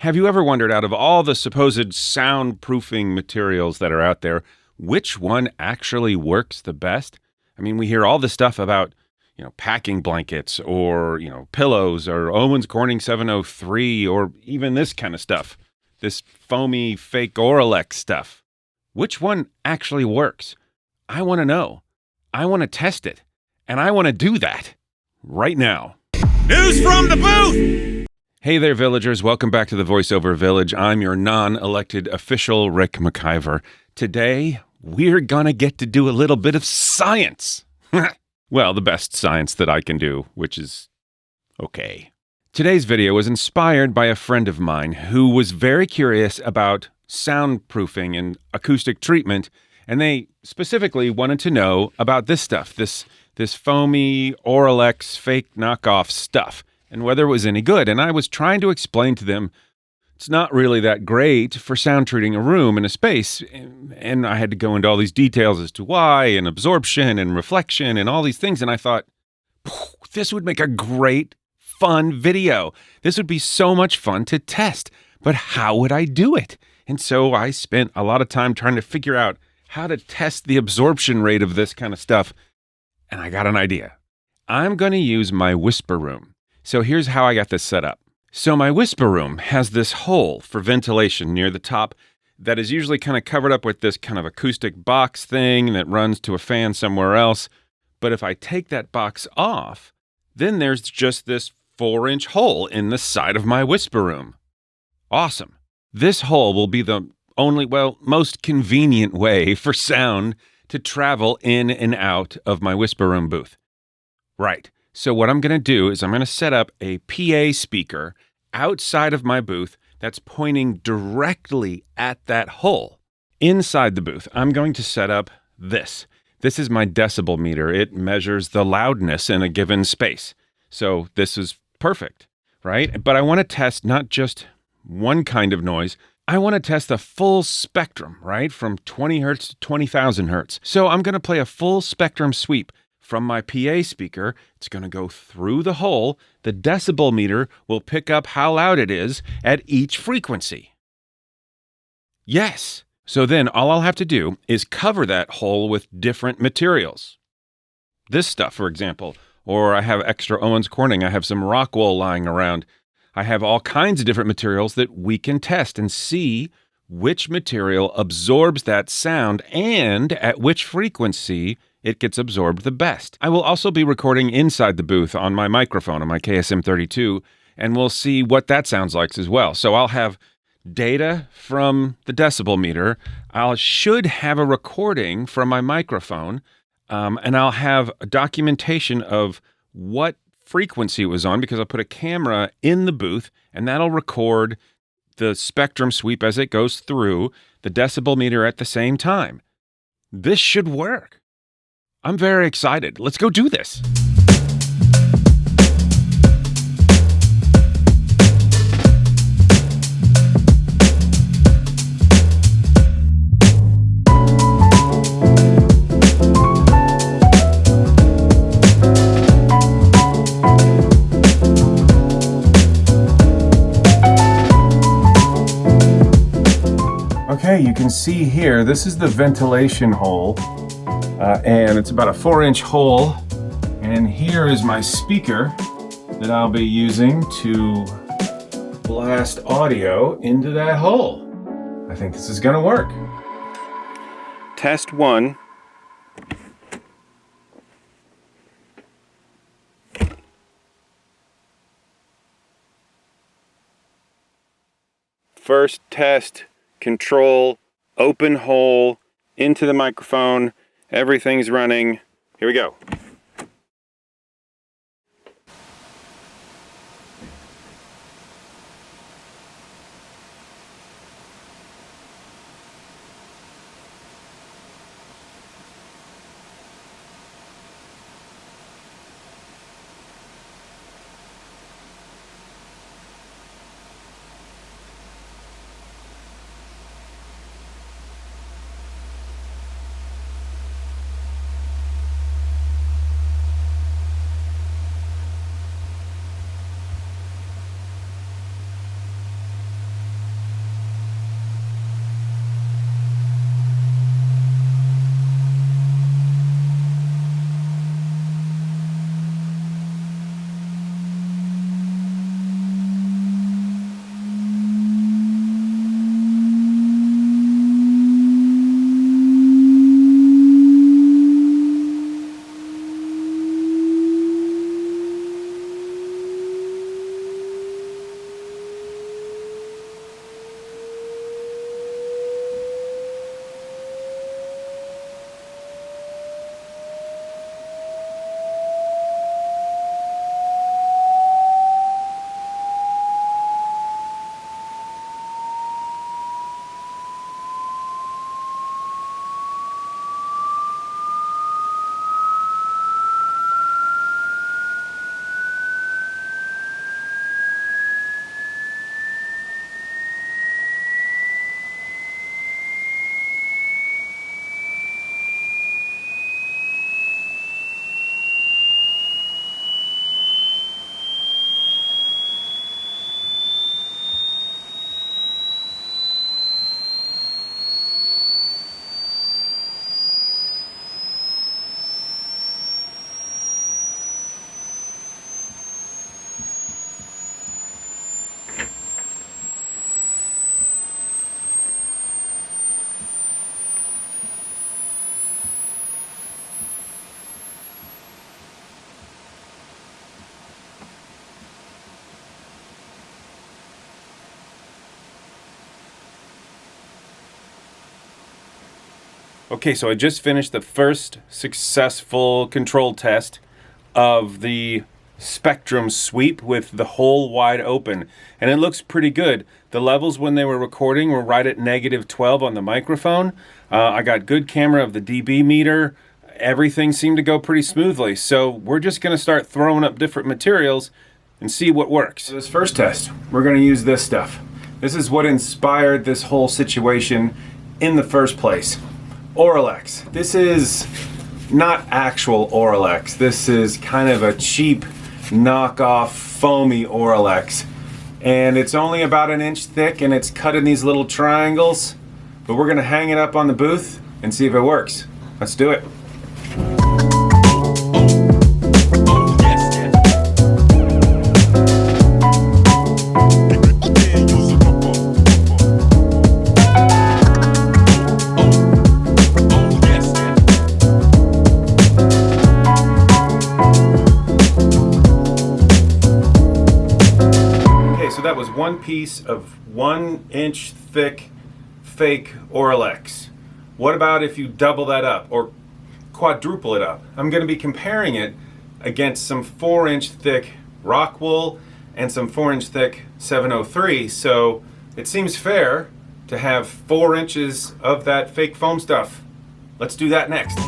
Have you ever wondered, out of all the supposed soundproofing materials that are out there, which one actually works the best? I mean, we hear all this stuff about, packing blankets or, pillows or Owens Corning 703 or even this kind of stuff, this foamy fake Aurolex stuff. Which one actually works? I want to know. I want to test it. And I want to do that right now. News from the booth! Hey there, villagers. Welcome back to the VoiceOver Village. I'm your non-elected official, Rick McIver. Today, we're gonna get to do a little bit of science. Well, the best science that I can do, which is okay. Today's video was inspired by a friend of mine who was very curious about soundproofing and acoustic treatment, and they specifically wanted to know about this stuff, this foamy Aurolex fake knockoff stuff, and whether it was any good. And I was trying to explain to them it's not really that great for sound treating a room and a space. And I had to go into all these details as to why, and absorption and reflection and all these things. And I thought, this would make a great, fun video. This would be so much fun to test. But how would I do it? And so I spent a lot of time trying to figure out how to test the absorption rate of this kind of stuff. And I got an idea. I'm going to use my whisper room. So here's how I got this set up. So my whisper room has this hole for ventilation near the top that is usually kind of covered up with this kind of acoustic box thing that runs to a fan somewhere else. But if I take that box off, then there's just this 4-inch hole in the side of my whisper room. Awesome. This hole will be the only, most convenient way for sound to travel in and out of my whisper room booth. Right. So what I'm going to do is I'm going to set up a PA speaker outside of my booth that's pointing directly at that hole. Inside the booth, I'm going to set up this. This is my decibel meter. It measures the loudness in a given space. So this is perfect, right? But I want to test not just one kind of noise. I want to test the full spectrum, right? From 20 hertz to 20,000 hertz. So I'm going to play a full spectrum sweep. From my PA speaker, it's going to go through the hole. The decibel meter will pick up how loud it is at each frequency. Yes. So then all I'll have to do is cover that hole with different materials. This stuff, for example, or I have extra Owens Corning. I have some Rockwool lying around. I have all kinds of different materials that we can test and see which material absorbs that sound and at which frequency it gets absorbed the best. I will also be recording inside the booth on my microphone, on my KSM32, and we'll see what that sounds like as well. So I'll have data from the decibel meter. I should have a recording from my microphone, and I'll have a documentation of what frequency it was on because I'll put a camera in the booth, and that'll record the spectrum sweep as it goes through the decibel meter at the same time. This should work. I'm very excited. Let's go do this. Okay, you can see here, this is the ventilation hole. And it's about a 4-inch hole. And here is my speaker that I'll be using to blast audio into that hole. I think this is going to work. Test 1. First test, control, open hole, into the microphone. Everything's running. Here we go. Okay, so I just finished the first successful control test of the Spectrum sweep with the hole wide open, and it looks pretty good. The levels when they were recording were right at -12 on the microphone. I got good camera of the dB meter. Everything seemed to go pretty smoothly, so we're just going to start throwing up different materials and see what works. For this first test, we're going to use this stuff. This is what inspired this whole situation in the first place. Aurolex. This is not actual Aurolex. This is kind of a cheap knockoff foamy Aurolex. And it's only about 1 inch thick and it's cut in these little triangles. But we're gonna hang it up on the booth and see if it works. Let's do it. So that was one piece of 1 inch thick fake Aurolex. What about if you double that up or quadruple it up? I'm going to be comparing it against some 4 inch thick Rockwool and some 4 inch thick 703. So it seems fair to have 4 inches of that fake foam stuff. Let's do that next.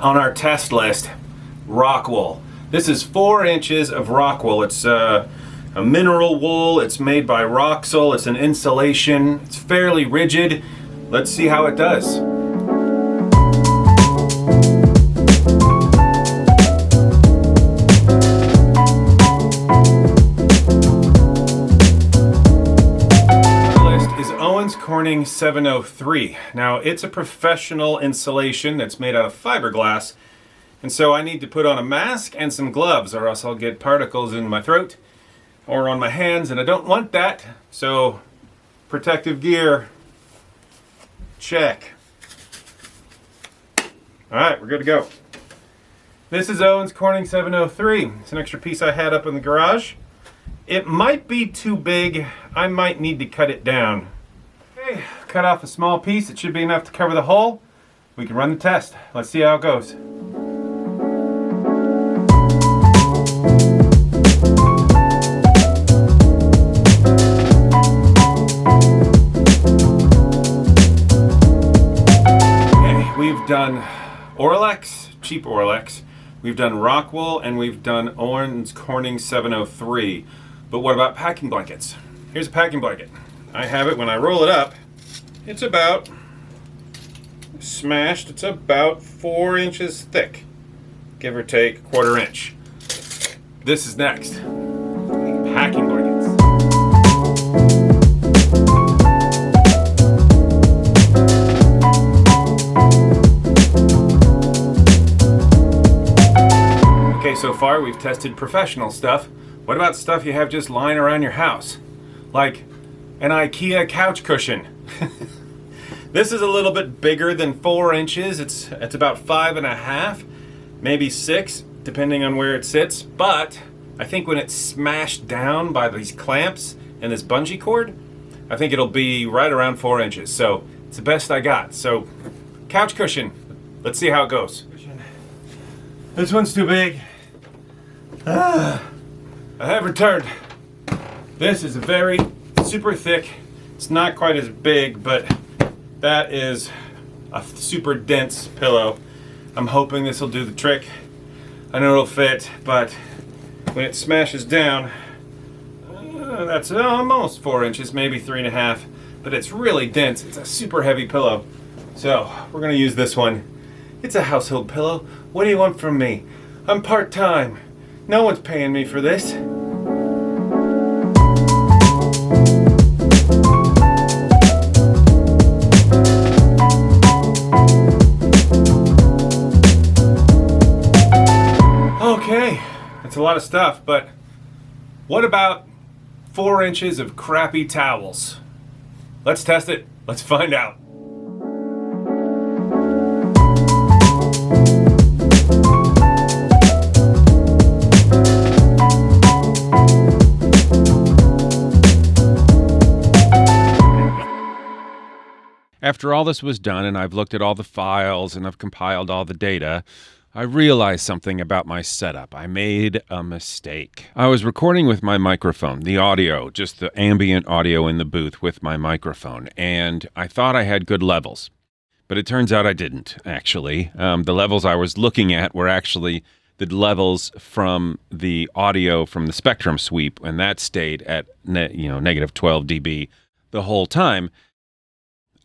On our test list, Rockwool. This is 4 inches of Rockwool. It's a mineral wool. It's made by Rockwool. It's an insulation. It's fairly rigid. Let's see how it does. Owens Corning 703. Now it's a professional insulation that's made out of fiberglass, and so I need to put on a mask and some gloves or else I'll get particles in my throat or on my hands, and I don't want that. So protective gear, check. Alright, we're good to go. This is Owens Corning 703. It's an extra piece I had up in the garage. It might be too big. I might need to cut it down. Okay, cut off a small piece. It should be enough to cover the hole. We can run the test. Let's see how it goes. Okay, we've done Aurolex, cheap Aurolex. We've done Rockwool, and we've done Owens Corning 703. But what about packing blankets? Here's a packing blanket. I have it when I roll it up. It's about smashed. It's about 4 inches thick, give or take 1/4 inch. This is next. Packing blankets. Okay, so far we've tested professional stuff. What about stuff you have just lying around your house? Like an IKEA couch cushion. This is a little bit bigger than 4 inches. It's about 5.5, maybe 6, depending on where it sits. But I think when it's smashed down by these clamps and this bungee cord, I think it'll be right around 4 inches. So it's the best I got. So couch cushion. Let's see how it goes. This one's too big. I have returned. This is a very super thick. It's not quite as big, but that is a super dense pillow. I'm hoping this will do the trick. I know it'll fit, but when it smashes down, that's almost 4 inches, maybe 3.5, but it's really dense. It's a super heavy pillow. So we're gonna use this one. It's a household pillow. What do you want from me? I'm part-time. No one's paying me for this. Okay, that's a lot of stuff, but what about 4 inches of crappy towels. Let's test it. Let's find out. After all this was done and I've looked at all the files and I've compiled all the data, I realized something about my setup. I made a mistake. I was recording with my microphone, the audio, just the ambient audio in the booth with my microphone, and I thought I had good levels. But it turns out I didn't, actually. The levels I was looking at were actually the levels from the audio from the spectrum sweep, and that stayed at negative 12 dB the whole time.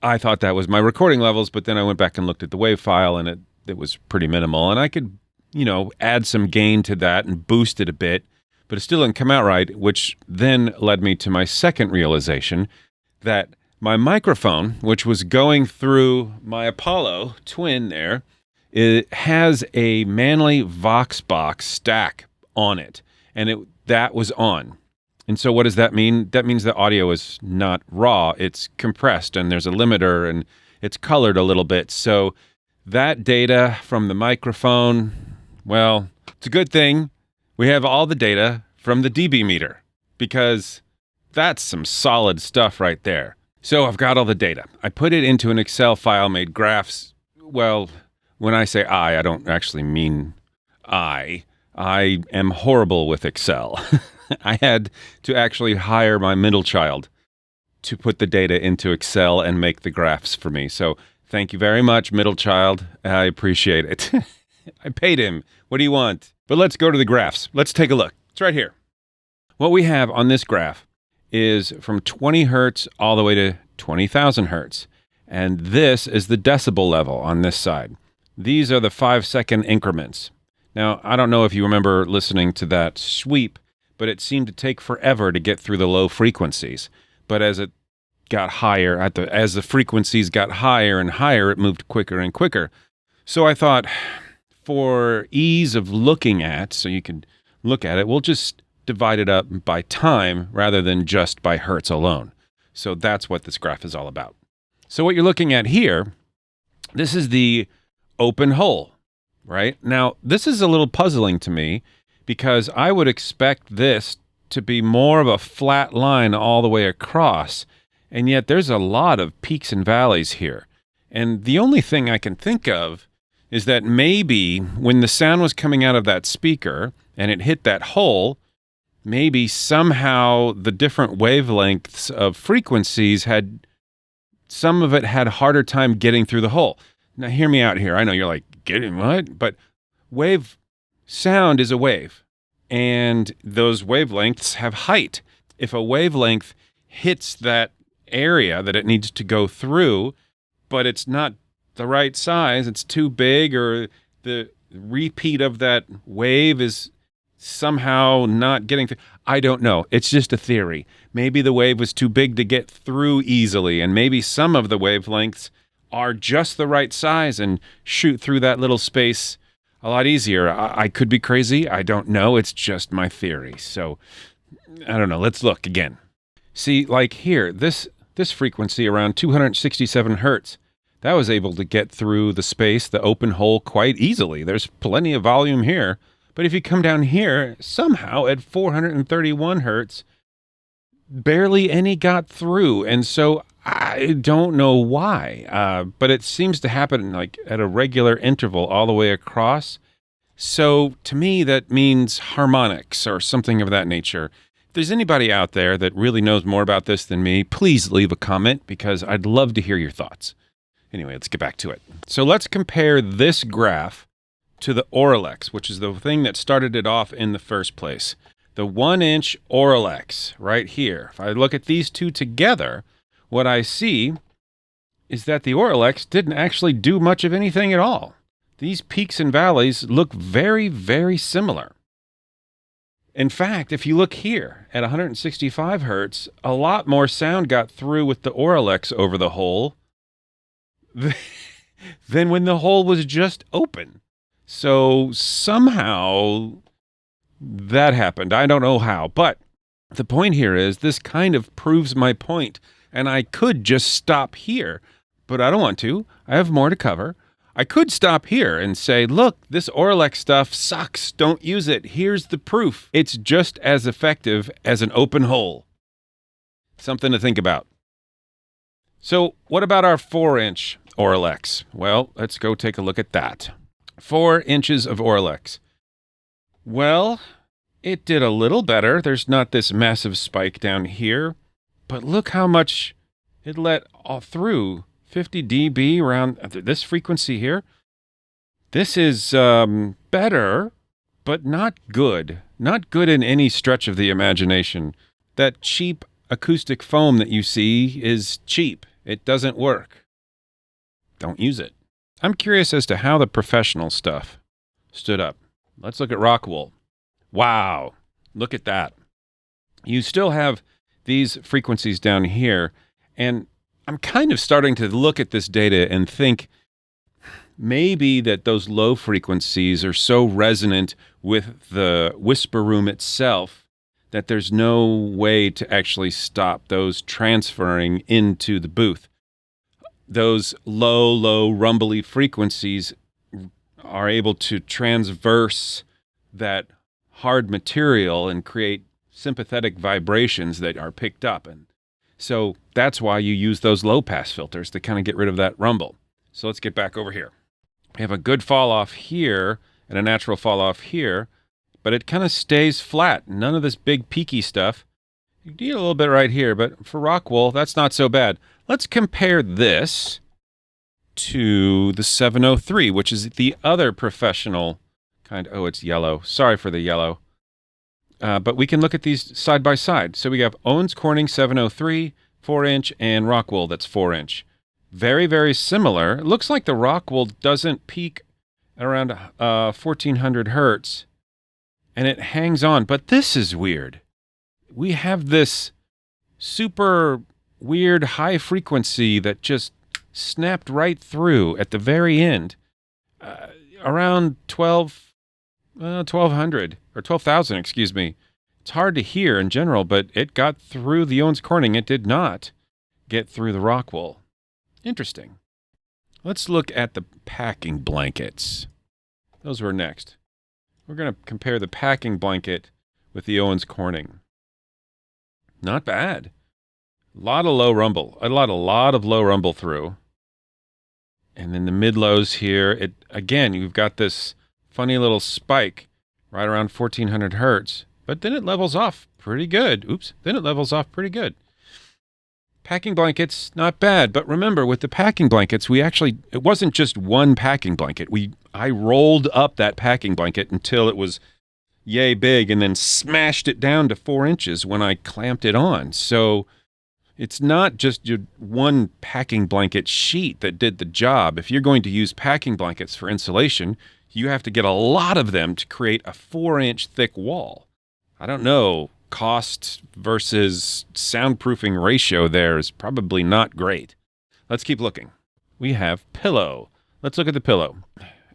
I thought that was my recording levels, but then I went back and looked at the wave file, and it was pretty minimal. And I could, add some gain to that and boost it a bit, but it still didn't come out right, which then led me to my second realization that my microphone, which was going through my Apollo twin there, it has a Manley Voxbox stack on it, and that was on. And so what does that mean? That means the audio is not raw, it's compressed, and there's a limiter, and it's colored a little bit. So that data from the microphone, well, it's a good thing we have all the data from the dB meter, because that's some solid stuff right there. So I've got all the data. I put it into an Excel file, made graphs. Well, when I say I don't actually mean I am horrible with Excel. I had to actually hire my middle child to put the data into Excel and make the graphs for me. So thank you very much, middle child. I appreciate it. I paid him. What do you want? But let's go to the graphs. Let's take a look. It's right here. What we have on this graph is from 20 hertz all the way to 20,000 hertz. And this is the decibel level on this side. These are the 5-second increments. Now, I don't know if you remember listening to that sweep, but it seemed to take forever to get through the low frequencies. But as it got higher, as the frequencies got higher and higher, it moved quicker and quicker. So I thought, for ease of looking at, so you can look at it, we'll just divide it up by time rather than just by hertz alone. So that's what this graph is all about. So what you're looking at here, this is the open hole, right? Now, this is a little puzzling to me, because I would expect this to be more of a flat line all the way across, and yet there's a lot of peaks and valleys here. And the only thing I can think of is that maybe when the sound was coming out of that speaker and it hit that hole, maybe somehow the different wavelengths of frequencies some of it had harder time getting through the hole. Now hear me out here. I know you're like, getting what? But sound is a wave, and those wavelengths have height. If a wavelength hits that area that it needs to go through, but it's not the right size, it's too big, or the repeat of that wave is somehow not getting through. I don't know. It's just a theory. Maybe the wave was too big to get through easily, and maybe some of the wavelengths are just the right size and shoot through that little space a lot easier. I could be crazy. I don't know. It's just my theory. So I don't know. Let's look again. See, like here, this frequency around 267 hertz, that was able to get through the space, the open hole, quite easily. There's plenty of volume here. But if you come down here, somehow at 431 hertz, barely any got through. And so I don't know why, but it seems to happen like at a regular interval all the way across. So to me, that means harmonics or something of that nature. If there's anybody out there that really knows more about this than me, please leave a comment, because I'd love to hear your thoughts. Anyway, let's get back to it. So let's compare this graph to the Aurolex, which is the thing that started it off in the first place. The 1-inch Aurolex right here. If I look at these two together, what I see is that the Aurolex didn't actually do much of anything at all. These peaks and valleys look very, very similar. In fact, if you look here at 165 hertz, a lot more sound got through with the Aurolex over the hole than when the hole was just open. So somehow that happened. I don't know how, but The point here is this kind of proves my point, and I could just stop here, but I don't want to. I have more to cover. I could stop here and say, look, this Aurolex stuff sucks. Don't use it. Here's the proof. It's just as effective as an open hole. Something to think about. So what about our 4-inch Aurolex? Well, let's go take a look at that. 4 inches of Aurolex. Well, it did a little better. There's not this massive spike down here, but look how much it let all through. 50 dB around this frequency here. This is better, but not good. Not good in any stretch of the imagination. That cheap acoustic foam that you see is cheap. It doesn't work. Don't use it. I'm curious as to how the professional stuff stood up. Let's look at Rockwool. Wow, look at that. You still have these frequencies down here, and I'm kind of starting to look at this data and think maybe that those low frequencies are so resonant with the whisper room itself that there's no way to actually stop those transferring into the booth. Those low, rumbly frequencies are able to transverse that hard material and create sympathetic vibrations that are picked up. And so that's why you use those low-pass filters to kind of get rid of that rumble. So let's get back over here. We have a good fall-off here and a natural fall-off here, but it kind of stays flat. None of this big peaky stuff. You need a little bit right here, but for Rockwool, that's not so bad. Let's compare this to the 703, which is the other professional kind. Oh, it's yellow. Sorry for the yellow. But we can look at these side by side. So we have Owens Corning 703, 4-inch, and Rockwool that's 4-inch. Very, very similar. It looks like the Rockwool doesn't peak around 1400 hertz, and it hangs on. But this is weird. We have this super weird high frequency that just snapped right through at the very end, around 1200 or 12,000, excuse me. It's hard to hear in general, but it got through the Owens Corning. It did not get through the Rockwool. Interesting. Let's look at the packing blankets. Those were next. We're going to compare the packing blanket with the Owens Corning. Not bad. A lot of low rumble. A lot of low rumble through. And then the mid-lows here, again, you've got this funny little spike right around 1400 hertz, but then it levels off pretty good. Then it levels off pretty good. Packing blankets, not bad, but remember, with the packing blankets, it wasn't just one packing blanket. I rolled up that packing blanket until it was yay big and then smashed it down to 4 inches when I clamped it on. So it's not just your one packing blanket sheet that did the job. If you're going to use packing blankets for insulation, you have to get a lot of them to create a 4-inch thick wall. I don't know. Cost versus soundproofing ratio there is probably not great. Let's keep looking. We have pillow. Let's look at the pillow.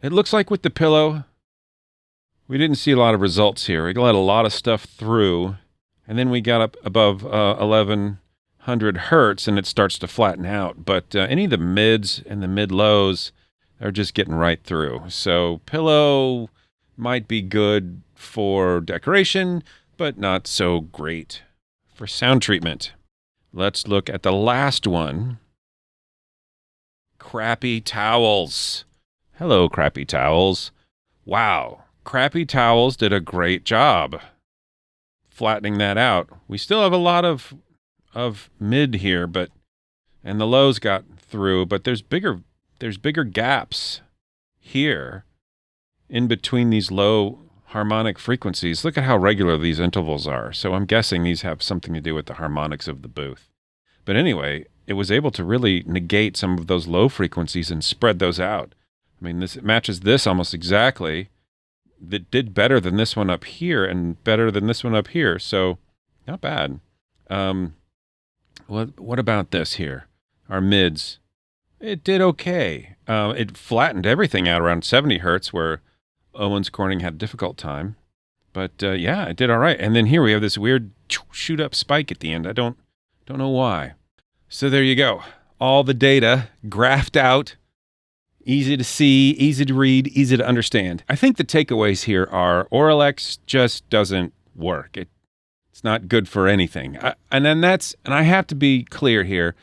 It looks like with the pillow, we didn't see a lot of results here. We let a lot of stuff through, and then we got up above 1100 hertz, and it starts to flatten out. But any of the mids and the mid-lows are just getting right through. So pillow might be good for decoration, but not so great for sound treatment. Let's look at the last one. Crappy towels. Hello, crappy towels. Wow, crappy towels did a great job flattening that out. We still have a lot of mid here, and the lows got through, but there's bigger gaps here in between these low harmonic frequencies. Look at how regular these intervals are. So I'm guessing these have something to do with the harmonics of the booth. But anyway, it was able to really negate some of those low frequencies and spread those out. I mean, it matches this almost exactly. That did better than this one up here and better than this one up here. So not bad. What about this here? Our mids. It did okay. It flattened everything out around 70 hertz where Owens Corning had a difficult time. But yeah, it did all right. And then here we have this weird shoot up spike at the end. I don't know why. So there you go. All the data graphed out, easy to see, easy to read, easy to understand. I think the takeaways here are Aurolex just doesn't work. It's not good for anything. And I have to be clear here.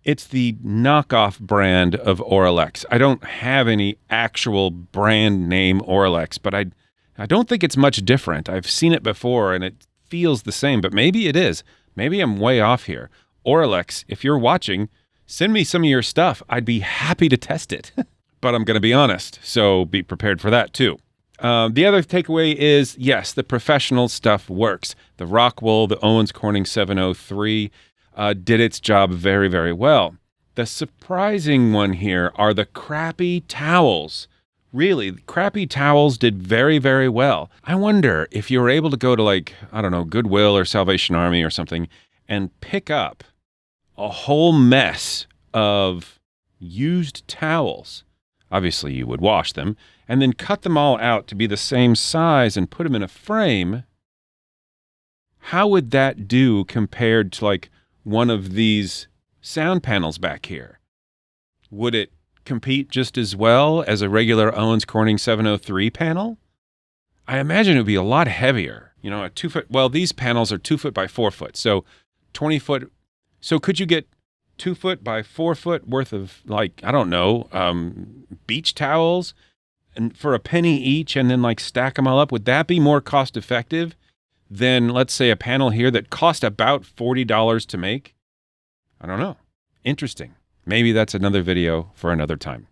It's the knockoff brand of Aurolex. I don't have any actual brand name Aurolex, but I don't think it's much different. I've seen it before and it feels the same, but maybe it is. Maybe I'm way off here. Aurolex, if you're watching, send me some of your stuff. I'd be happy to test it. But I'm going to be honest, so be prepared for that too. The other takeaway is, yes, the professional stuff works. The Rockwool, the Owens Corning 703 did its job very, very well. The surprising one here are the crappy towels. Really, crappy towels did very, very well. I wonder if you were able to go to Goodwill or Salvation Army or something and pick up a whole mess of used towels. Obviously, you would wash them and then cut them all out to be the same size and put them in a frame. How would that do compared to one of these sound panels back here? Would it compete just as well as a regular Owens Corning 703 panel? I imagine it would be a lot heavier. A 2 foot, well, these panels are 2 foot by 4 foot. So 20 foot. So could you get 2 foot by 4 foot worth of beach towels and for a penny each and then stack them all up? Would that be more cost effective than, let's say, a panel here that cost about $40 to make? I don't know. Interesting. Maybe that's another video for another time.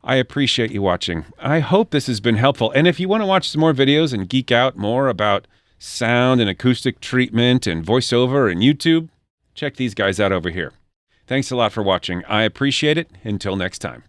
I appreciate you watching. I hope this has been helpful. And if you want to watch some more videos and geek out more about sound and acoustic treatment and voiceover and YouTube, check these guys out over here. Thanks a lot for watching. I appreciate it. Until next time.